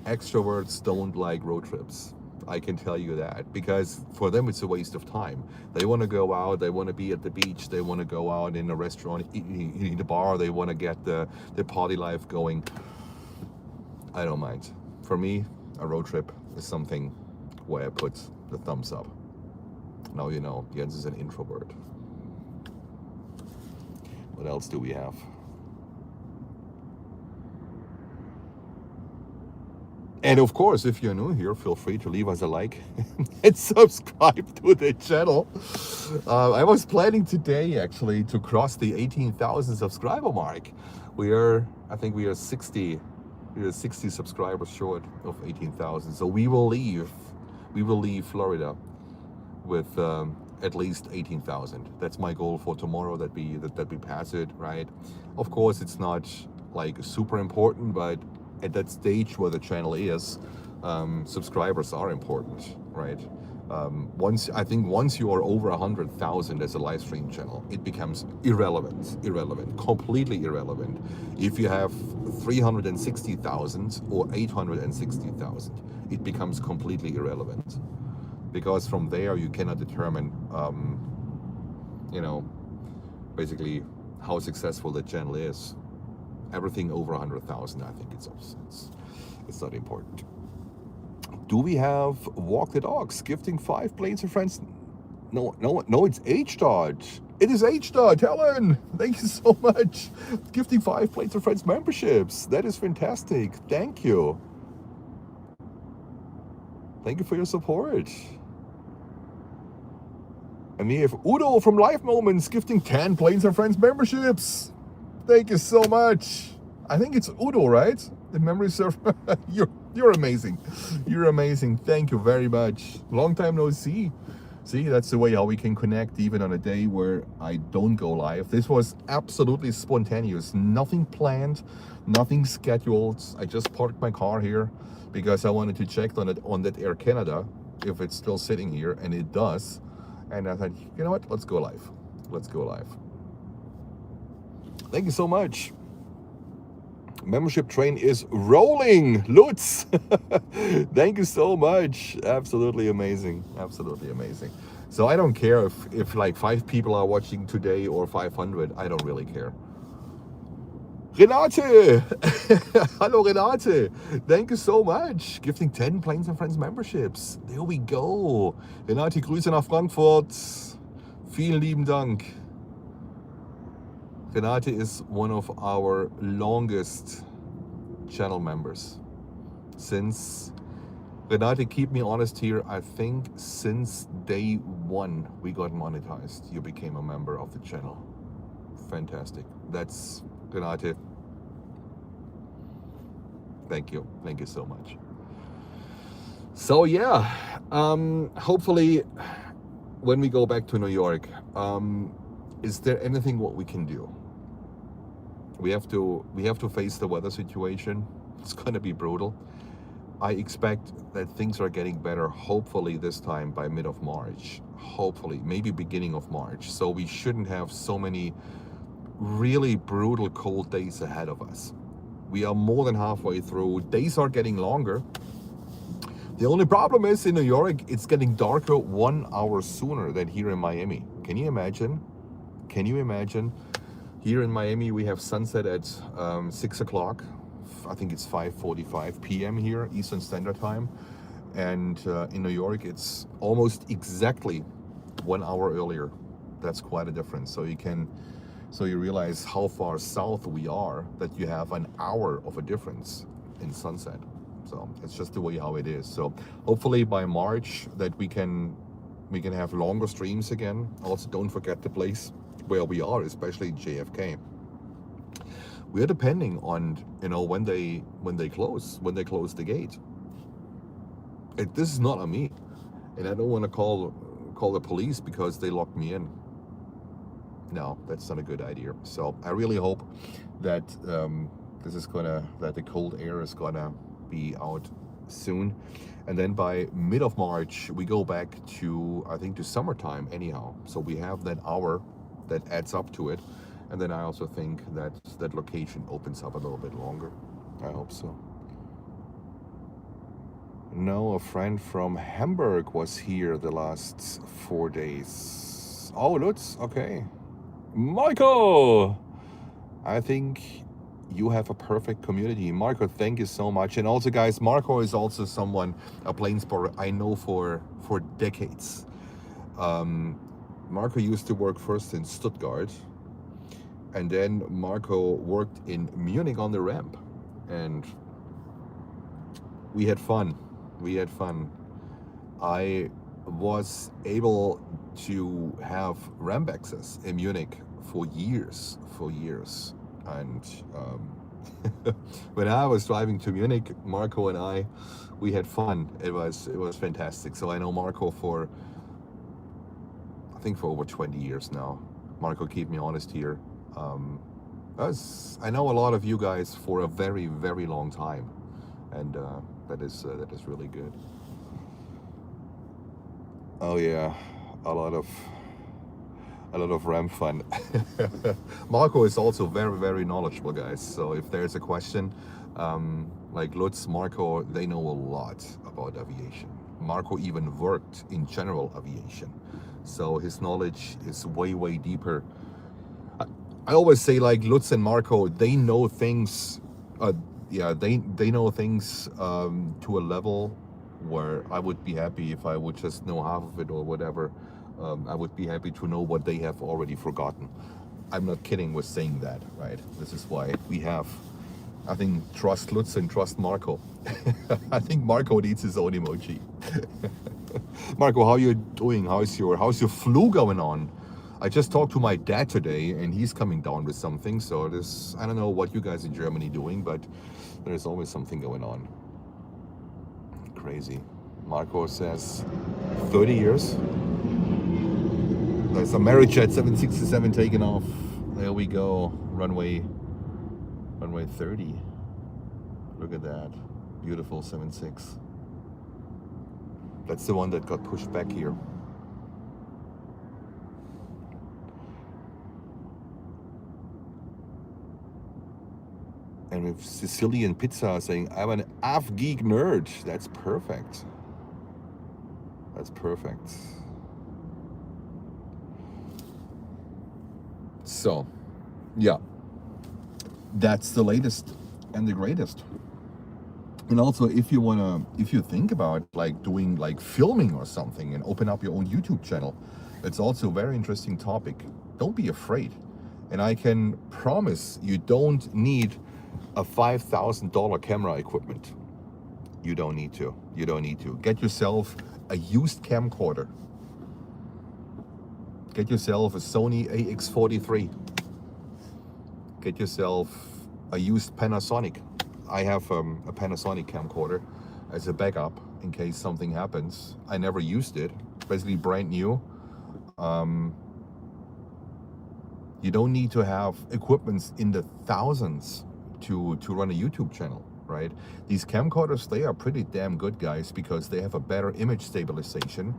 A: Extroverts don't like road trips. I can tell you that, because for them, it's a waste of time. They want to go out. They want to be at the beach. They want to go out in a restaurant, in the bar. They want to get the party life going. I don't mind. For me, a road trip is something where I put the thumbs up. Now you know, Jens is an introvert. What else do we have? And of course, if you're new here, feel free to leave us a like and subscribe to the channel. I was planning today actually to cross the 18,000 subscriber mark. I think we are 60 subscribers short of 18,000. So we will leave Florida with at least 18,000. That's my goal for tomorrow, that we pass it, right? Of course, it's not like super important, but at that stage where the channel is, subscribers are important, right? Once you are over 100,000 as a live stream channel, it becomes irrelevant, completely irrelevant. If you have 360,000 or 860,000, it becomes completely irrelevant, because from there you cannot determine, basically how successful the channel is. Everything over 100,000, I think it's not important. Do we have Walk the Dogs gifting 5 planes and friends? No, it's H-Dot. It is H-Dot. Helen, thank you so much. Gifting 5 planes and friends memberships. That is fantastic. Thank you. Thank you for your support. And we have Udo from Live Moments gifting 10 planes and friends memberships. Thank you so much. I think it's Udo, right? The memory server. You're amazing. You're amazing. Thank you very much. Long time no see. See, that's the way how we can connect even on a day where I don't go live. This was absolutely spontaneous. Nothing planned, nothing scheduled. I just parked my car here because I wanted to check on that Air Canada if it's still sitting here, and it does. And I thought, you know what? Let's go live. Let's go live. Thank you so much. Membership train is rolling, Lutz. Thank you so much. Absolutely amazing. Absolutely amazing. So I don't care if like 5 people are watching today or 500. I don't really care. Renate! Hello, Renate! Thank you so much. Gifting 10 Planes and Friends memberships. There we go. Renate, Grüße nach Frankfurt. Vielen lieben Dank. Renate is one of our longest channel members. Since, Renate, keep me honest here, I think since day one we got monetized, you became a member of the channel. Fantastic. That's, Renate, thank you so much. So yeah, hopefully when we go back to New York, is there anything what we can do? We have to face the weather situation. It's gonna be brutal. I expect that things are getting better, hopefully this time by mid of March, hopefully, maybe beginning of March. So we shouldn't have so many really brutal cold days ahead of us. We are more than halfway through. Days are getting longer. The only problem is in New York, it's getting darker 1 hour sooner than here in Miami. Can you imagine? Can you imagine? Here in Miami, we have sunset at 6 o'clock. I think it's 5:45 p.m. here, Eastern Standard Time. And in New York, it's almost exactly 1 hour earlier. That's quite a difference. So you realize how far south we are, that you have an hour of a difference in sunset. So it's just the way how it is. So hopefully by March that we can have longer streams again. Also, don't forget the place where we are, especially JFK. We are depending on, you know, when they close the gate. This is not on me, and I don't want to call the police because they locked me in. No, that's not a good idea. So I really hope that that the cold air is gonna be out soon, and then by mid of March we go back to, I think, to summertime anyhow. So we have that hour that adds up to it, and then I also think that that location opens up a little bit longer. I hope so. No, a friend from Hamburg was here the last 4 days. Oh, Lutz, okay. Michael, I think you have a perfect community. Marco, thank you so much. And also, guys, Marco is also someone, a plane spotter I know for decades. Marco used to work first in Stuttgart, and then Marco worked in Munich on the ramp, and we had fun. I was able to have ramp access in Munich for years. And when I was driving to Munich, Marco and we had fun. It was fantastic. So I know Marco for, I think, for over 20 years now. Marco, keep me honest here. I know a lot of you guys for a very, very long time, and that is really good. Oh yeah, a lot of ramp fun. Marco is also very, very knowledgeable, guys. So if there's a question, like Lutz, Marco, they know a lot about aviation. Marco even worked in general aviation, so his knowledge is way, way deeper. I always say, like, Lutz and Marco, they know things. They know things to a level where I would be happy if I would just know half of it or whatever. I would be happy to know what they have already forgotten. I'm not kidding with saying that, right? This is why we have, I think, trust Lutz and trust Marco. I think Marco needs his own emoji. Marco, how are you doing? How's your flu going on? I just talked to my dad today, and he's coming down with something. So I don't know what you guys in Germany doing, but there's always something going on. Crazy. Marco says 30 years. There's a Amerijet 767 taking off. There we go. Runway 30. Look at that. Beautiful 76. That's the one that got pushed back here. And with Sicilian Pizza saying, I'm an AV-geek nerd. That's perfect. That's perfect. So, yeah. that's the latest and the greatest. And also, if you think about like doing like filming or something and open up your own YouTube channel, it's also a very interesting topic. Don't be afraid. And I can promise you don't need a $5,000 camera equipment. You don't need to. You don't need to. Get yourself a used camcorder. Get yourself a Sony AX43. Get yourself a used Panasonic. I have a Panasonic camcorder as a backup in case something happens. I never used it. Basically brand new. You don't need to have equipments in the thousands to run a YouTube channel, right? These camcorders, they are pretty damn good, guys, because they have a better image stabilization,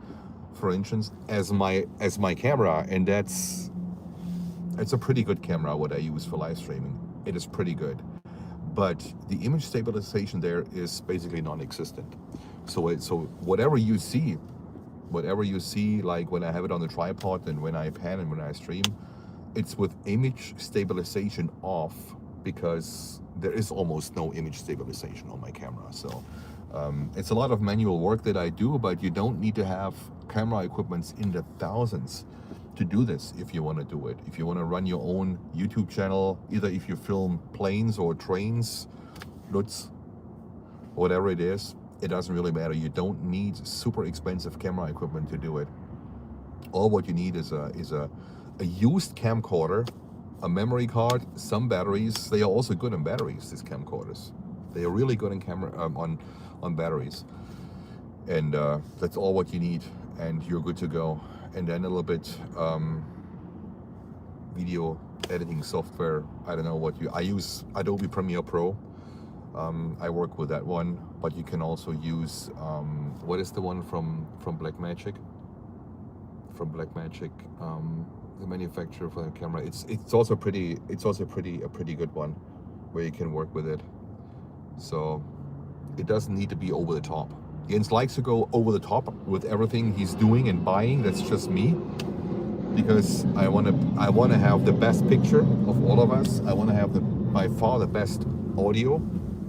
A: for instance, as my camera, and it's a pretty good camera what I use for live streaming. It is pretty good, but the image stabilization there is basically non-existent. So whatever you see, like when I have it on the tripod and when I pan and when I stream, it's with image stabilization off, because there is almost no image stabilization on my camera. So it's a lot of manual work that I do, but you don't need to have camera equipments in the thousands to do this if you want to do it. If you want to run your own YouTube channel, either if you film planes or trains, Lutz, whatever it is, it doesn't really matter. You don't need super expensive camera equipment to do it. All what you need is a used camcorder, a memory card, some batteries. They are also good on batteries, these camcorders. They are really good in camera on batteries. And that's all what you need, and you're good to go. And then a little bit video editing software. I don't know what I use Adobe Premiere Pro. I work with that one, but you can also use what is the one from Blackmagic? From Blackmagic, the manufacturer for the camera. It's also a pretty good one where you can work with it. So it doesn't need to be over the top. Jens likes to go over the top with everything he's doing and buying. That's just me, because I want to have the best picture of all of us. I want to have by far the best audio.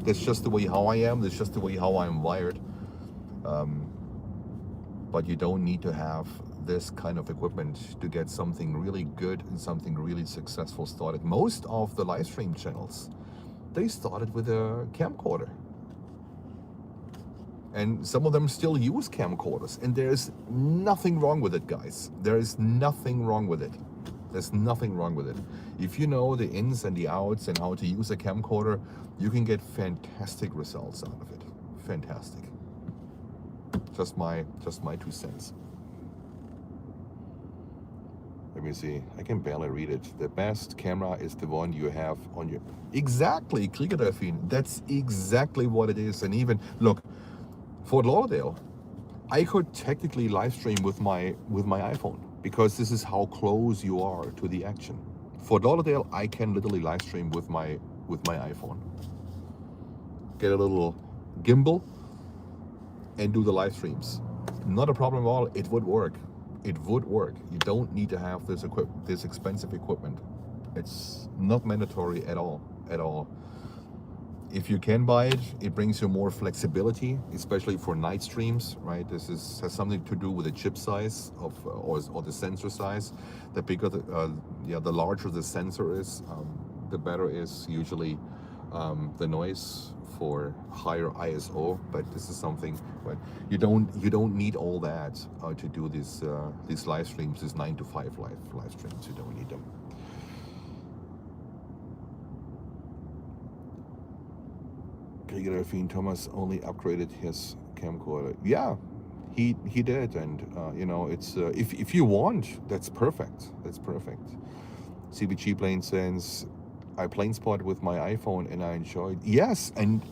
A: That's just the way how I am. That's just the way how I'm wired. But you don't need to have this kind of equipment to get something really good and something really successful started. Most of the live stream channels, they started with a camcorder. And some of them still use camcorders, and there's nothing wrong with it, guys. There is nothing wrong with it. There's nothing wrong with it. If you know the ins and the outs and how to use a camcorder, you can get fantastic results out of it. Fantastic. Just my 2 cents. Let me see. I can barely read it. The best camera is the one you have on your... Exactly, Kriegerdelfin. That's exactly what it is. And even, look, Fort Lauderdale, I could technically live stream with my iPhone, because this is how close you are to the action. Fort Lauderdale, I can literally live stream with my iPhone. Get a little gimbal and do the live streams. Not a problem at all. It would work. It would work. You don't need to have this expensive equipment. It's not mandatory at all. If you can buy it, it brings you more flexibility, especially for night streams, right? This has something to do with the chip size or the sensor size. The bigger the larger the sensor is, the better is usually the noise for higher ISO. But this is something, but you don't need all that to do these live streams, these 9 to 5 live streams. You don't need them. Thomas only upgraded his camcorder. Yeah, he did, and you know, it's if you want, that's perfect. That's perfect. CBG Plane says, I plane spot with my iPhone and I enjoyed. Yes, and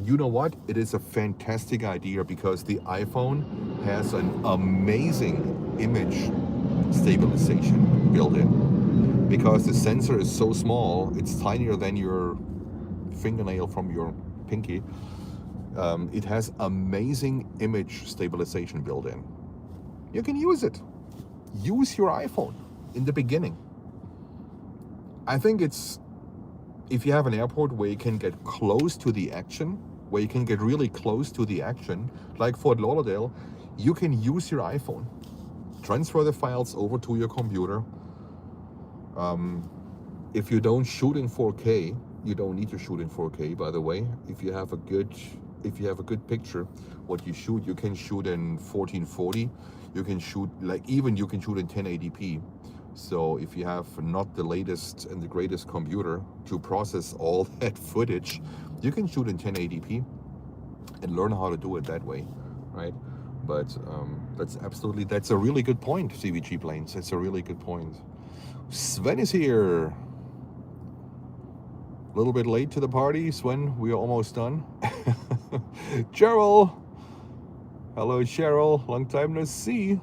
A: you know what? It is a fantastic idea, because the iPhone has an amazing image stabilization built in, because the sensor is so small. It's tinier than your fingernail from your pinky. It has amazing image stabilization built in. You can use it. Use your iPhone in the beginning. I think it's if you have an airport where you can get close to the action, where you can get really close to the action, like Fort Lauderdale, you can use your iPhone, transfer the files over to your computer. If you don't shoot in 4K, you don't need to shoot in 4K, by the way. If you have a good picture, what you shoot, you can shoot in 1440. You can shoot, like, even you can shoot in 1080p. So if you have not the latest and the greatest computer to process all that footage, you can shoot in 1080p and learn how to do it that way, right? But that's a really good point, CVG Planes. That's a really good point. Sven is here. A little bit late to the party, Sven. We are almost done. Cheryl. Hello, Cheryl. Long time no see.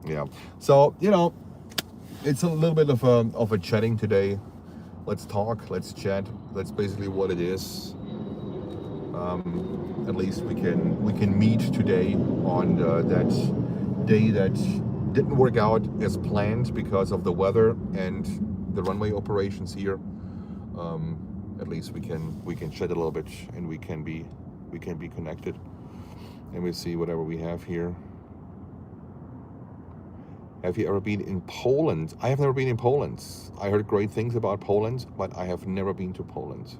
A: Yeah. So, you know, it's a little bit of a chatting today. Let's talk. Let's chat. That's basically what it is. At least we can meet today on that day that didn't work out as planned because of the weather and the runway operations here. At least we can chat a little bit, and we can be connected. And we see whatever we have here. Have you ever been in Poland? I have never been in Poland. I heard great things about Poland, but I have never been to Poland.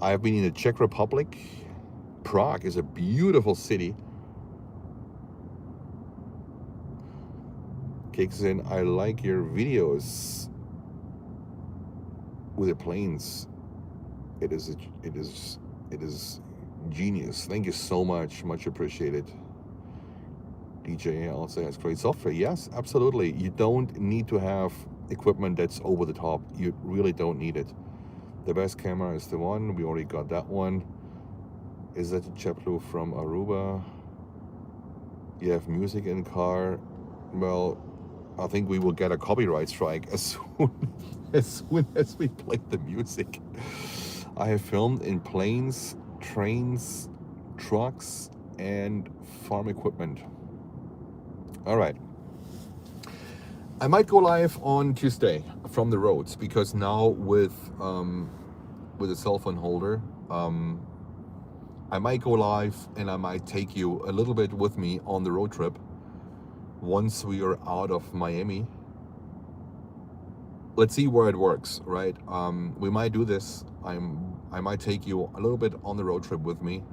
A: I have been in the Czech Republic. Prague is a beautiful city. Kicks in, I like your videos with the planes. It is genius. Thank you so much. Much appreciated. DJ also has great software. Yes, absolutely. You don't need to have equipment that's over the top. You really don't need it. The best camera is the one. We already got that one. Is that the JetBlue from Aruba? You have music in car. Well, I think we will get a copyright strike as soon as we play the music. I have filmed in planes, trains, trucks, and farm equipment. All right. I might go live on Tuesday from the roads, because now with a cell phone holder, I might go live and I might take you a little bit with me on the road trip once we are out of Miami. Let's see where it works, right? We might do this. I might take you a little bit on the road trip with me,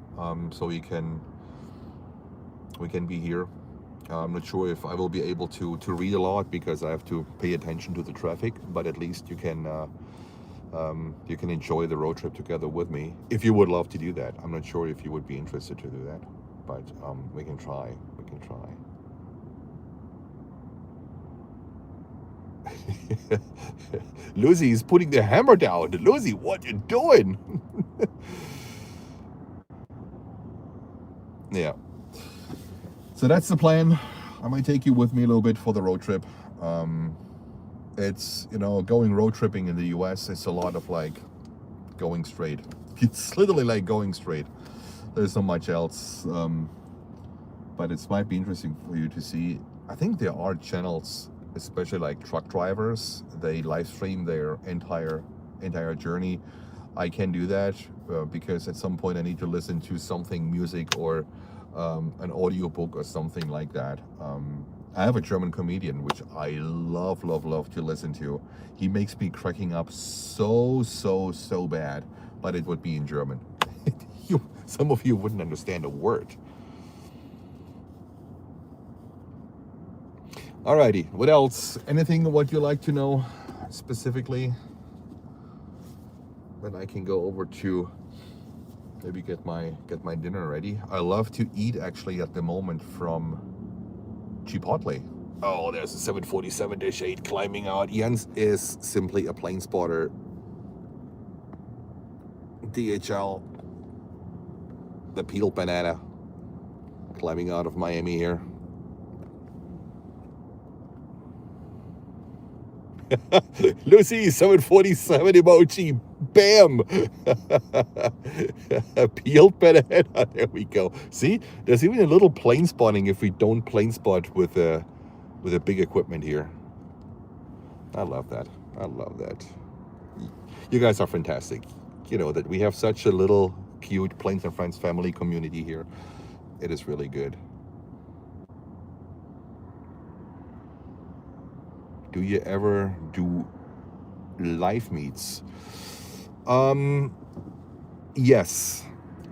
A: so we can be here. I'm not sure if I will be able to read a lot, because I have to pay attention to the traffic, but at least you can enjoy the road trip together with me, if you would love to do that. I'm not sure if you would be interested to do that, but we can try. Lucy is putting the hammer down. Lucy, what you doing? Yeah. So that's the plan. I might take you with me a little bit for the road trip. It's, going road tripping in the US, it's a lot of like going straight. It's literally like going straight. There's not much else. But it might be interesting for you to see. I think there are channels, especially like truck drivers, they live stream their entire journey. I can do that because at some point I need to listen to something, music, or an audiobook or something like that. I have a German comedian which I love to listen to. He makes me cracking up so bad, but it would be in German. Some of you wouldn't understand a word. Alrighty, what else? Anything what you like to know specifically? Then I can go over to maybe get my dinner ready. I love to eat actually at the moment from Chipotle. Oh, there's a 747-8 climbing out. Jens is simply a plane spotter. DHL, the peeled banana, climbing out of Miami here. Lucy, 747 emoji. Bam! Peeled banana. There we go. See, there's even a little plane spotting if we don't plane spot with a big equipment here. I love that. I love that. You guys are fantastic. You know that we have such a little cute Planes and Friends family community here. It is really good. Do you ever do live meets? Um, yes,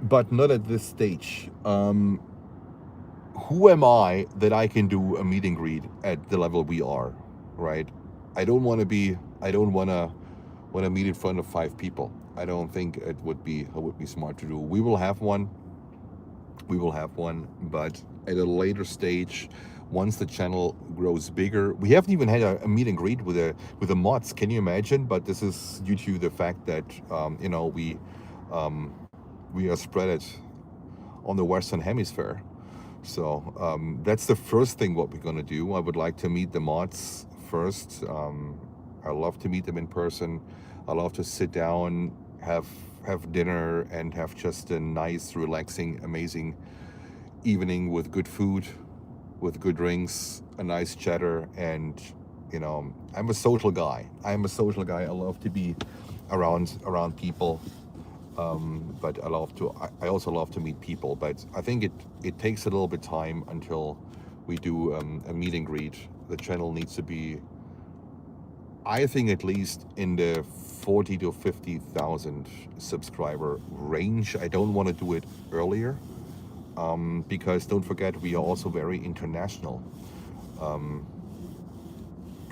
A: but not at this stage. Who am I that I can do a meet and greet at the level we are, right? I don't want to be. I don't want to meet in front of 5 people. I don't think it would be smart to do. We will have one. We will have one, but at a later stage, once the channel grows bigger, we haven't even had a meet and greet with the mods. Can you imagine? But this is due to the fact that um, we are spread it on the Western Hemisphere. So that's the first thing what we're gonna do. I would like to meet the mods first. I love to meet them in person. I love to sit down, have dinner, and have just a nice, relaxing, amazing evening with good food, with good drinks, a nice chatter, and I'm a social guy. I'm a social guy. I love to be around people. But I also love to meet people. But I think it takes a little bit time until we do a meet and greet. The channel needs to be, I think, at least in the 40 to 50,000 subscriber range. I don't want to do it earlier because don't forget we are also very international.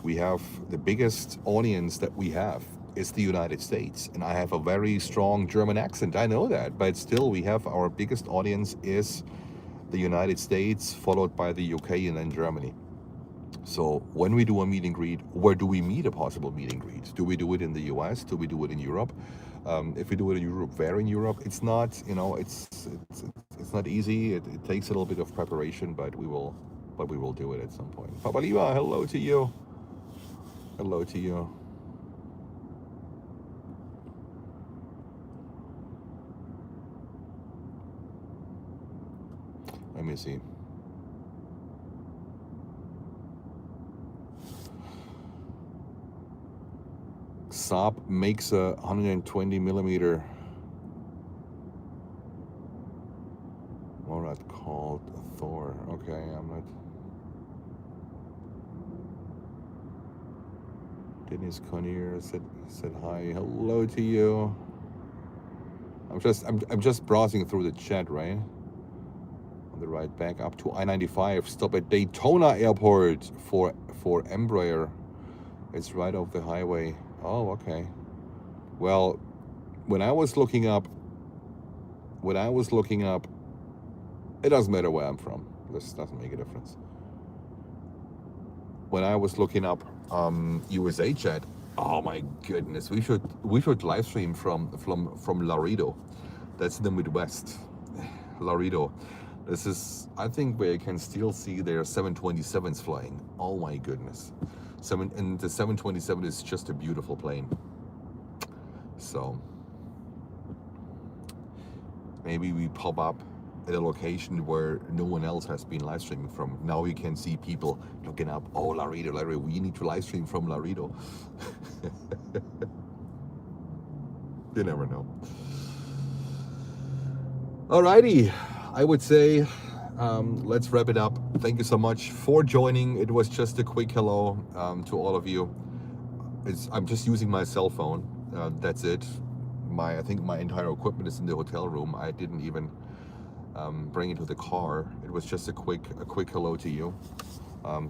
A: We have the biggest audience that we have is the United States, and I have a very strong German accent. I know that, but still, we have our biggest audience is the United States, followed by the UK, and then Germany. So when we do a meet and greet, where do we meet a possible meet and greet? Do we do it in the US? Do we do it in Europe? If we do it in Europe, where in Europe? It's not, it's not easy. It takes a little bit of preparation, but we will do it at some point. Papa Liva, hello to you. Hello to you. Let me see. Saab makes a 120 millimeter. What called Thor? Okay, I'm not. Dennis Connier said hi. Hello to you. I'm just browsing through the chat, right? On the right, back up to I-95. Stop at Daytona Airport for Embraer. It's right off the highway. Oh, okay. Well, when I was looking up, it doesn't matter where I'm from. This doesn't make a difference. When I was looking up USA chat, oh my goodness, we should live stream from Laredo. That's in the Midwest. Laredo. This is, I think, where you can still see their 727s flying. Oh my goodness. And the 727 is just a beautiful plane. So maybe we pop up at a location where no one else has been live streaming from. Now you can see people looking up, oh, Laredo, we need to live stream from Laredo. You never know. Alrighty, I would say let's wrap it up. Thank you so much for joining. It was just a quick hello to all of you. I'm just using my cell phone. That's it. I think my entire equipment is in the hotel room. I didn't even bring it to the car. It was just a quick hello to you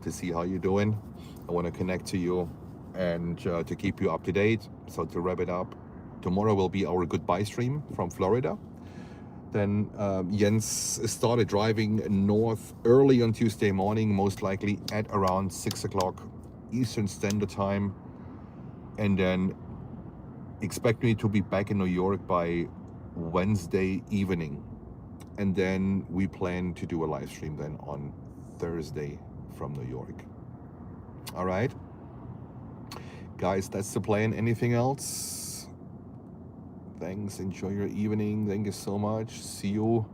A: to see how you're doing. I want to connect to you and to keep you up to date. So to wrap it up, tomorrow will be our goodbye stream from Florida. Then Jens started driving north early on Tuesday morning, most likely at around 6 o'clock Eastern Standard Time. And then expect me to be back in New York by Wednesday evening. And then we plan to do a live stream then on Thursday from New York. All right. Guys, that's the plan. Anything else? Thanks. Enjoy your evening. Thank you so much. See you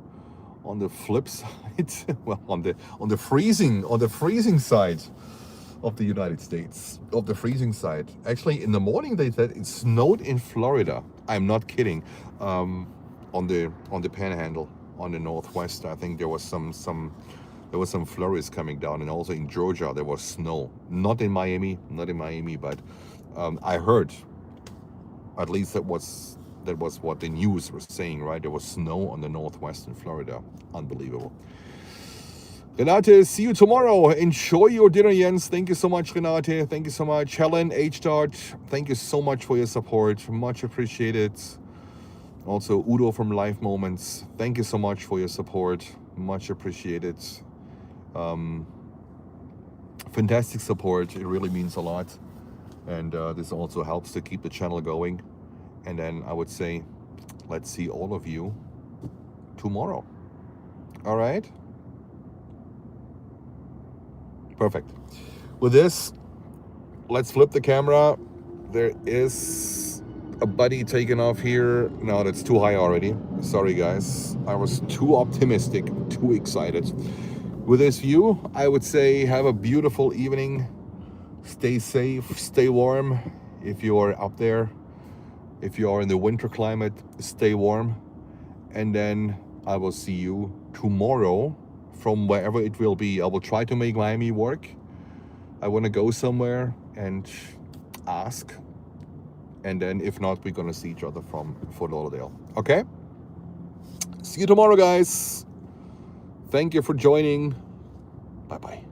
A: on the flip side. Well, on the freezing side of the United States, of the freezing side. Actually, in the morning they said it snowed in Florida. I'm not kidding. On the Panhandle, on the Northwest, I think there was some flurries coming down, and also in Georgia there was snow. Not in Miami, but I heard, at least that was what the news was saying, right? There was snow on the Northwest in Florida. Unbelievable. Renate, see you tomorrow. Enjoy your dinner, Jens. Thank you so much, Renate. Thank you so much. Helen, H-Dart, thank you so much for your support. Much appreciated. Also, Udo from Life Moments, thank you so much for your support. Much appreciated. Fantastic support. It really means a lot. And this also helps to keep the channel going. And then I would say, let's see all of you tomorrow. All right? Perfect. With this, let's flip the camera. There is a buddy taking off here. No, that's too high already. Sorry, guys. I was too optimistic, too excited. With this view, I would say have a beautiful evening. Stay safe, stay warm. If you are up there, if you are in the winter climate, stay warm. And then I will see you tomorrow from wherever it will be. I will try to make Miami work. I want to go somewhere and ask. And then if not, we're going to see each other from Fort Lauderdale. Okay? See you tomorrow, guys. Thank you for joining. Bye-bye.